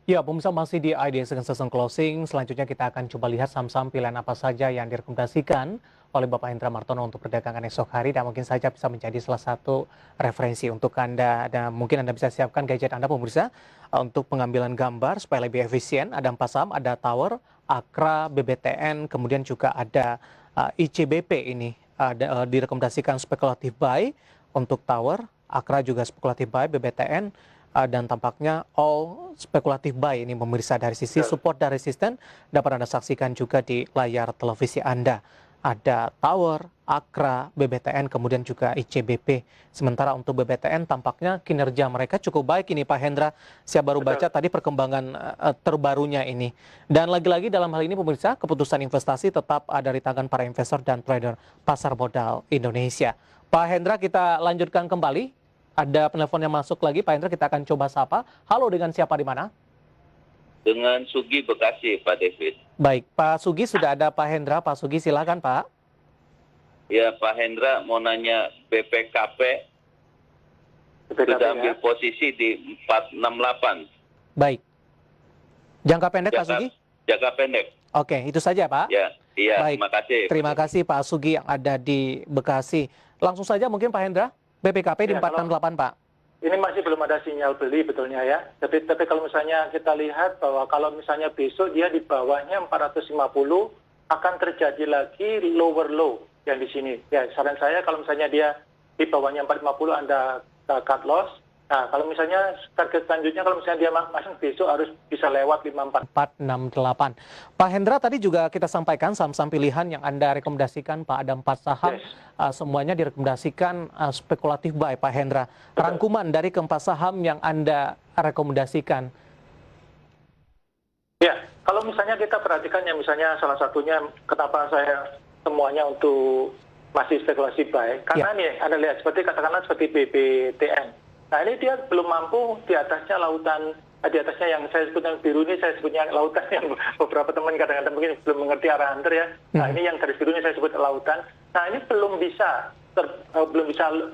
Ya, pemirsa masih di IDX Session Closing. Selanjutnya kita akan coba lihat saham-saham pilihan apa saja yang direkomendasikan oleh Bapak Hendra Martono untuk perdagangan esok hari dan mungkin saja bisa menjadi salah satu referensi untuk Anda dan mungkin Anda bisa siapkan gadget Anda pemirsa untuk pengambilan gambar supaya lebih efisien. Ada 4 saham, ada Tower, Akra, BBTN, kemudian juga ada ICBP ini direkomendasikan spekulatif buy untuk Tower, Akra juga spekulatif buy, BBTN dan tampaknya all spekulatif buy ini pemirsa dari sisi support dan resisten dapat Anda saksikan juga di layar televisi Anda. Ada Tower, Akra, BBTN, kemudian juga ICBP. Sementara untuk BBTN tampaknya kinerja mereka cukup baik ini Pak Hendra. Saya baru baca tadi perkembangan terbarunya ini. Dan lagi-lagi dalam hal ini pemirsa, keputusan investasi tetap ada di tangan para investor dan trader pasar modal Indonesia. Pak Hendra, kita lanjutkan kembali. Ada penelpon yang masuk lagi, Pak Hendra, kita akan coba sapa. Halo, dengan siapa di mana? Dengan Sugi Bekasi, Pak David. Baik, Pak Sugi sudah ada Pak Hendra. Pak Sugi silakan, Pak. Ya, Pak Hendra mau nanya BPKP sudah ambil posisi di 468. Baik. Jangka pendek, Pak Sugi? Jangka pendek. Oke, itu saja, Pak. Ya, iya. Baik. Terima kasih. Terima kasih Pak Sugi yang ada di Bekasi. Langsung saja mungkin Pak Hendra. BPKP di 468, Pak. Ini masih belum ada sinyal beli betulnya ya. Tapi kalau misalnya kita lihat bahwa kalau misalnya besok dia di bawahnya 450 akan terjadi lagi lower low yang di sini. Ya, saran saya kalau misalnya dia di bawahnya 450 Anda cut loss. Nah, kalau misalnya target selanjutnya kalau misalnya dia masuk besok harus bisa lewat 468. Pak Hendra tadi juga kita sampaikan saham-saham pilihan yang Anda rekomendasikan, Pak, ada 4 saham. Yes. Semuanya direkomendasikan spekulatif buy, Pak Hendra. Rangkuman dari keempat saham yang Anda rekomendasikan. Ya, kalau misalnya kita perhatikan ya misalnya salah satunya kenapa saya semuanya untuk masih spekulasi buy. Karena nih Anda lihat seperti katakanlah seperti BBTN. Nah ini dia belum mampu di atasnya lautan, di atasnya yang saya sebut yang biru ini saya sebutnya lautan yang beberapa teman kadang-kadang mungkin belum mengerti arah hunter ya. Nah ini yang garis biru ini saya sebut lautan. Nah ini belum bisa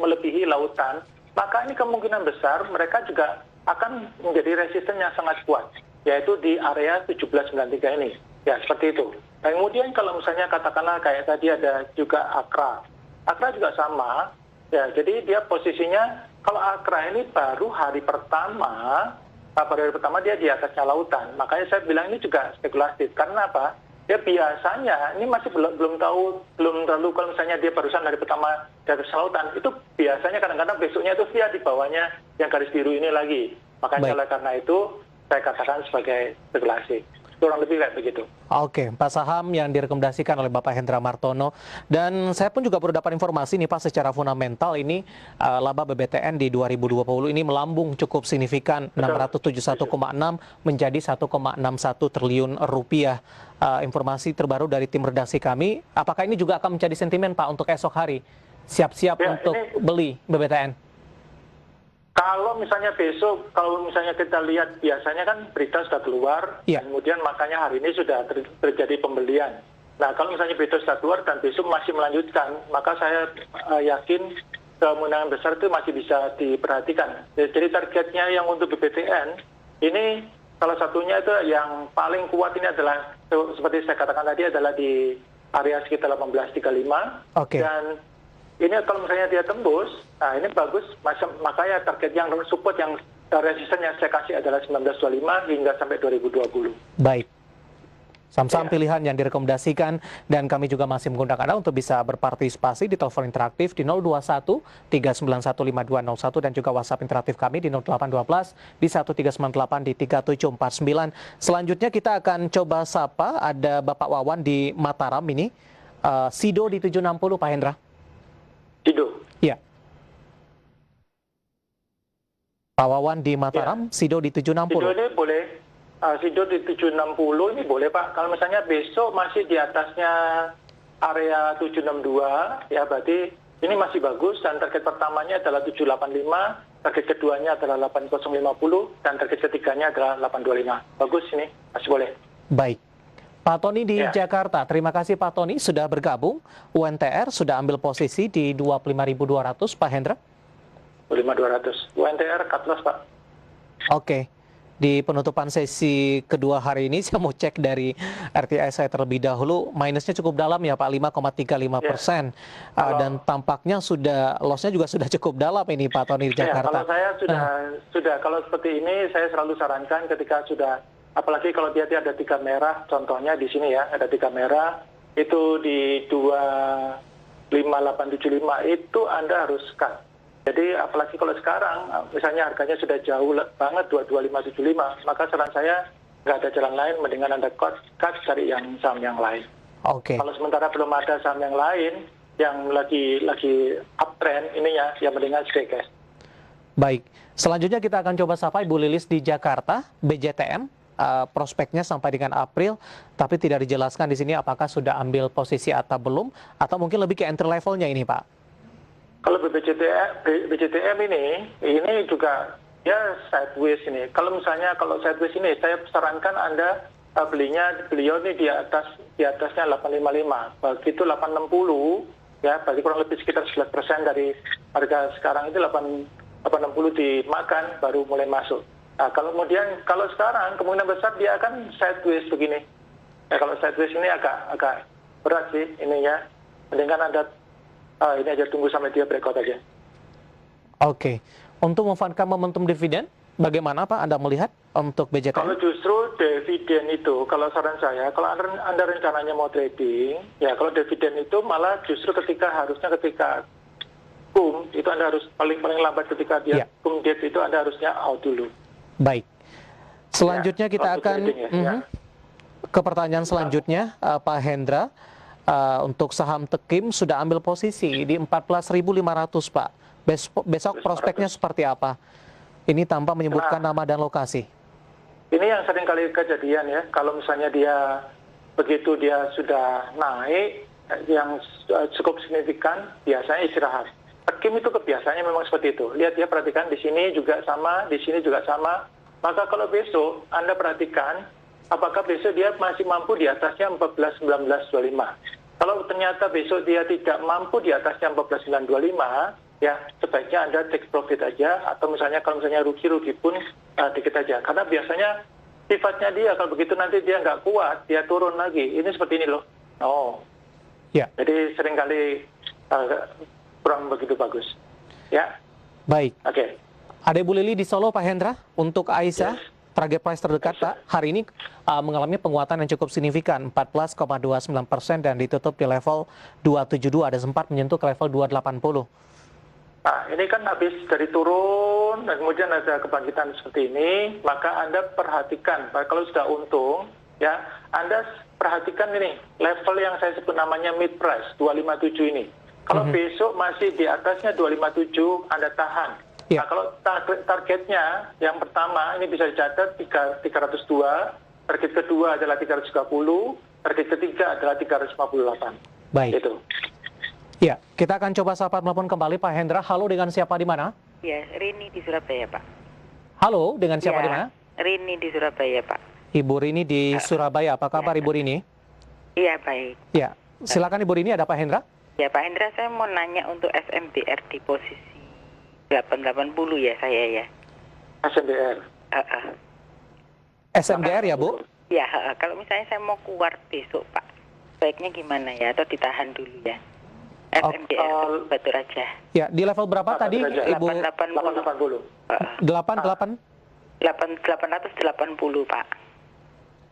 melebihi lautan. Maka ini kemungkinan besar mereka juga akan menjadi resisten yang sangat kuat, yaitu di area 1793 ini. Ya seperti itu. Nah, kemudian kalau misalnya katakanlah kayak tadi ada juga Akra. Akra juga sama. Ya jadi dia posisinya kalau Akra ini baru hari pertama dia di atasnya lautan. Makanya saya bilang ini juga spekulatif. Karena apa? Ya biasanya ini masih belum terlalu kalau misalnya dia barusan hari pertama di atas lautan itu biasanya kadang-kadang besoknya itu dia di bawahnya yang garis biru ini lagi. Makanya oleh karena itu saya katakan sebagai spekulasi. Kurang lebih kayak begitu. Oke, 4 saham yang direkomendasikan oleh Bapak Hendra Martono. Dan saya pun juga baru dapat informasi nih Pak, secara fundamental ini laba BBTN di 2020 ini melambung cukup signifikan, 671,6 menjadi 1,61 triliun rupiah. Informasi terbaru dari tim redaksi kami, apakah ini juga akan menjadi sentimen Pak untuk esok hari? Siap-siap untuk beli BBTN? Kalau misalnya besok, kalau misalnya kita lihat biasanya kan berita sudah keluar, kemudian makanya hari ini sudah terjadi pembelian. Nah kalau misalnya berita sudah keluar dan besok masih melanjutkan, maka saya yakin kemenangan besar itu masih bisa diperhatikan. Jadi targetnya yang untuk BBTN, ini salah satunya itu yang paling kuat ini adalah, seperti saya katakan tadi adalah di area sekitar 1835. Dan ini kalau misalnya dia tembus, nah ini bagus, makanya target yang support yang resisten yang saya kasih adalah 1925 hingga sampai 2020. Baik. Saham-saham pilihan yang direkomendasikan dan kami juga masih mengundang Anda untuk bisa berpartisipasi di telepon interaktif di 021 391 5201 dan juga WhatsApp interaktif kami di 0812 di 1398 di 3749. Selanjutnya kita akan coba sapa, ada Bapak Wawan di Mataram ini, Sido di 760 Pak Hendra. Sido. Iya. Pak Wawan di Mataram, Sido di 760. Sido ini boleh, Sido di 760 ini boleh Pak. Kalau misalnya besok masih di atasnya area 762, ya berarti ini masih bagus dan target pertamanya adalah 785, target keduanya adalah 8050 dan target ketiganya adalah 825. Bagus ini, masih boleh. Baik. Pak Tony di Jakarta, terima kasih Pak Tony sudah bergabung. UNTR sudah ambil posisi di 25.200, Pak Hendra. 25.200. UNTR cut loss Pak. Oke. di penutupan sesi kedua hari ini saya mau cek dari RTI saya terlebih dahulu, minusnya cukup dalam ya Pak, 5,35%. Dan tampaknya loss-nya juga sudah cukup dalam ini Pak Tony di Jakarta. Kalau saya sudah kalau seperti ini saya selalu sarankan ketika sudah, apalagi kalau dia ada 3 merah, contohnya di sini ya, ada 3 merah, itu di 25875 itu Anda harus cut. Jadi apalagi kalau sekarang, misalnya harganya sudah jauh banget 22575, maka saran saya nggak ada jalan lain, mendingan Anda cut cari yang saham yang lain. Oke. Kalau sementara belum ada saham yang lain yang lagi uptrend ininya, ya mendingan stay cash. Baik, selanjutnya kita akan coba sapa Ibu Lilis di Jakarta, BJTM. Prospeknya sampai dengan April, tapi tidak dijelaskan di sini apakah sudah ambil posisi atau belum, atau mungkin lebih ke entry levelnya ini Pak. Kalau BJTM ini juga ya sideways ini. Kalau sideways ini, saya sarankan Anda beliau ini di atasnya 855. Begitu 860 ya, berarti kurang lebih sekitar 11% dari harga sekarang itu 860 dimakan baru mulai masuk. Nah, kalau sekarang kemungkinan besar dia akan sideways begini. Ya, kalau sideways ini agak berat sih ininya. Mendingan Anda ini aja tunggu sampai dia breakout aja. Oke. Untuk memanfaatkan momentum dividen, bagaimana Pak Anda melihat untuk BJTM? Kalau justru dividen itu, kalau saran saya, kalau Anda rencananya mau trading, ya kalau dividen itu malah justru harusnya ketika boom, itu Anda harus paling lambat ketika dia boom date itu Anda harusnya out dulu. Baik. Selanjutnya kita akan ke pertanyaan selanjutnya, Pak Hendra. Untuk saham Tekim sudah ambil posisi di 14.500 Pak. Besok prospeknya seperti apa? Ini tanpa menyebutkan nama dan lokasi. Ini yang sering kali kejadian ya. Kalau misalnya begitu dia sudah naik yang cukup signifikan, biasanya istirahat. Tekim itu kebiasaannya memang seperti itu. Lihat ya, perhatikan di sini juga sama, di sini juga sama. Maka kalau besok Anda perhatikan, apakah besok dia masih mampu di atasnya 14.1925. Kalau ternyata besok dia tidak mampu di atasnya 14.925, ya sebaiknya Anda take profit aja, atau kalau misalnya rugi pun dikit aja. Karena biasanya sifatnya dia kalau begitu nanti dia nggak kuat, dia turun lagi. Ini seperti ini loh. Jadi seringkali kurang begitu bagus. Ya. Baik. Oke. Ada Ibu Lili di Solo, Pak Hendra. Untuk Aisyah, target price terdekat Pak hari ini mengalami penguatan yang cukup signifikan, 14,29% dan ditutup di level 272, ada sempat menyentuh ke level 280. Nah, ini kan habis dari turun dan kemudian ada kebangkitan seperti ini, maka Anda perhatikan, kalau sudah untung, ya Anda perhatikan ini level yang saya sebut namanya mid price 257 ini. Kalau besok masih di atasnya 257, Anda tahan. Nah, kalau targetnya yang pertama ini bisa dicatat 302, target kedua adalah 330, target ketiga adalah 358. Baik. Itu. Ya, kita akan coba sapa telepon kembali Pak Hendra. Halo, dengan siapa di mana? Ya, Rini di Surabaya, Pak. Halo, dengan siapa di mana? Rini di Surabaya, Pak. Ibu Rini di Surabaya. Apa kabar Ibu Rini? Iya, baik. Ya, silakan Ibu Rini, ada Pak Hendra. Ya, Pak Hendra, saya mau nanya untuk SMBR di posisi 880 ya saya ya. SMBR. SMBR ya Bu? Ya, kalau misalnya saya mau keluar besok Pak, baiknya gimana ya, atau ditahan dulu ya? SMBR Batu Raja. Ya, di level berapa tadi Ibu? 880. 880 Pak.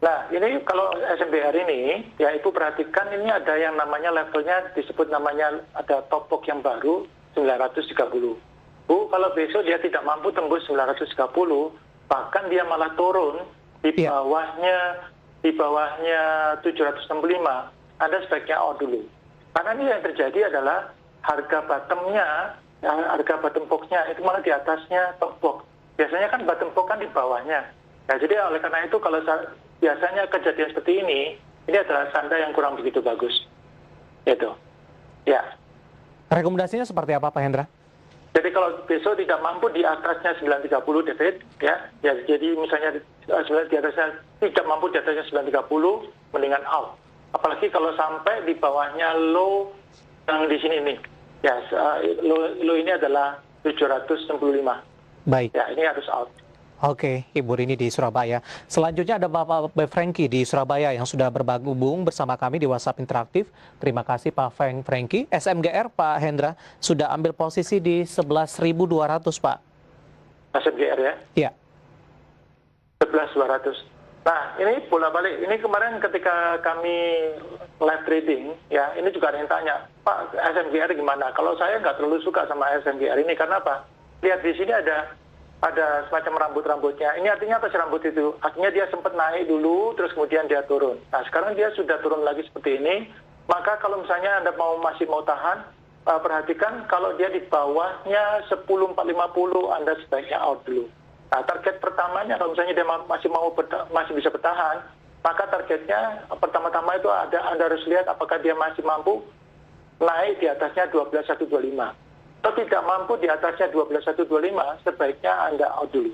Nah, ini kalau SMBR ini, ya Ibu perhatikan ini ada yang namanya levelnya disebut namanya ada top box yang baru 930. Bu, kalau besok dia tidak mampu tembus 930, bahkan dia malah turun di bawahnya 765, Anda sebaiknya out dulu. Karena ini yang terjadi adalah harga bottom box-nya itu malah di atasnya top box. Biasanya kan bottom box kan di bawahnya. Nah, jadi oleh karena itu kalau biasanya kejadian seperti ini adalah tanda yang kurang begitu bagus. Itu. Ya. Rekomendasinya seperti apa Pak Hendra? Jadi kalau besok tidak mampu di atasnya 930 David, ya jadi misalnya di atasnya tidak mampu di atasnya 930, mendingan out. Apalagi kalau sampai di bawahnya low yang di sini nih, ya low ini adalah 765. Baik. Ya ini harus out. Oke, Ibu Rini di Surabaya. Selanjutnya ada Bapak Franky di Surabaya yang sudah bergabung bersama kami di WhatsApp Interaktif. Terima kasih Pak Franky. SMGR Pak Hendra sudah ambil posisi di 11.200 Pak. SMGR ya? Iya. 11.200. Nah, ini bola balik. Ini kemarin ketika kami live trading, ya ini juga ada yang tanya, Pak SMGR gimana? Kalau saya nggak terlalu suka sama SMGR ini, karena apa? Lihat di sini ada semacam rambut-rambutnya. Ini artinya apa sih rambut itu? Artinya dia sempat naik dulu, terus kemudian dia turun. Nah, sekarang dia sudah turun lagi seperti ini. Maka kalau misalnya Anda masih mau tahan, perhatikan kalau dia di bawahnya 10.450, Anda sebaiknya out dulu. Nah, target pertamanya kalau misalnya dia masih bisa bertahan, maka targetnya pertama-tama itu Anda harus lihat apakah dia masih mampu naik di atasnya 12.125. Kalau tidak mampu di atasnya 12.125, sebaiknya Anda out dulu.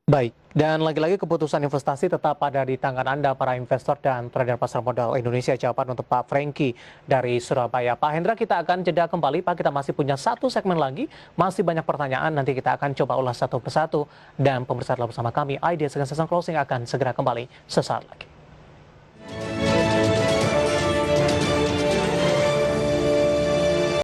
Baik, dan lagi-lagi keputusan investasi tetap ada di tangan Anda, para investor dan trader pasar modal Indonesia. Jawaban untuk Pak Franky dari Surabaya. Pak Hendra, kita akan jeda kembali. Pak, kita masih punya satu segmen lagi. Masih banyak pertanyaan, nanti kita akan coba ulas satu persatu. Dan pemirsa telah bersama kami, Idea Second Session Closing akan segera kembali sesaat lagi.